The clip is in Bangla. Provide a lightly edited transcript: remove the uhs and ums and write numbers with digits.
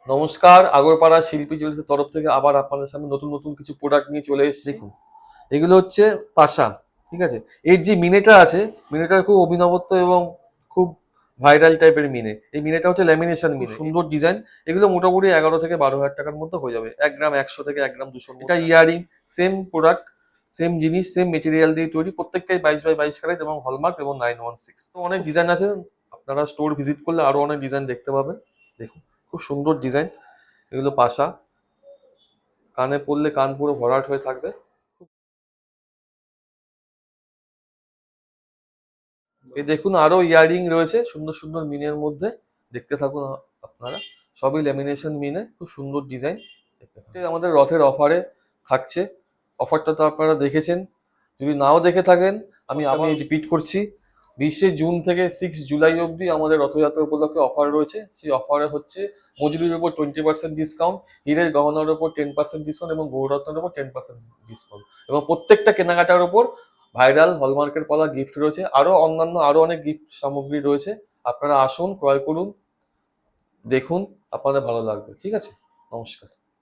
নমস্কার, আগরপাড়া শিল্পী জুয়েলার্সের তরফ থেকে আবার আপনাদের সামনে নতুন নতুন কিছু প্রোডাক্ট নিয়ে চলে এসেছি। দেখুন, এগুলো হচ্ছে পাশা। ঠিক আছে, এর যে মিনেটা আছে, মিনেটার খুব অভিনবত্ব এবং খুব ভাইরাল টাইপের মিনে। এই মিনেটা হচ্ছে ল্যামিনেশন মিনে, সুন্দর ডিজাইন। এগুলো মোটামুটি 11 থেকে 12 হাজার টাকার মধ্যে হয়ে যাবে। 1 গ্রাম 100 থেকে 1 গ্রাম 200। এটা ইয়ারিং, সেম প্রোডাক্ট, সেম জিনিস, সেম মেটেরিয়াল দিয়ে তৈরি, প্রত্যেকটাই 22x22 ক্যারেট এবং হলমার্ক এবং 916। তো অনেক ডিজাইন আছে, আপনারা স্টোর ভিজিট করলে আরো অনেক ডিজাইন দেখতে পাবেন। দেখুন, খুব সুন্দর ডিজাইন। এগুলো পাশা, কানে পরলে কান পুরো ভরাট হয়ে থাকবে। এই দেখুন, আরো ইয়াররিং রয়েছে সুন্দর সুন্দর মিনের মধ্যে। দেখতে থাকুন আপনারা। সবই ল্যামিনেশন মিনে, খুব সুন্দর ডিজাইন। আমাদের রথের অফারে থাকছে। অফারটা তো আপনারা দেখেছেন। যদি নাও দেখে থাকেন, আমি আবার রিপিট করছি, 20শে জুন থেকে 6 জুলাই অবধি আমাদের রথযাত্রা উপলক্ষে অফার রয়েছে। সেই অফারে হচ্ছে মজুরির উপর 20% ডিসকাউন্ট, হীরের গহনার উপর 10% ডিসকাউন্ট এবং গৌররত্নের উপর 10% ডিসকাউন্ট, এবং প্রত্যেকটা কেনাকাটার উপর ভাইরাল হলমার্কের পলা গিফট রয়েছে। আরো অন্যান্য আরো অনেক গিফট সামগ্রী রয়েছে। আপনারা আসুন, ক্রয় করুন, দেখুন, আপনাদের ভালো লাগবে। ঠিক আছে, নমস্কার।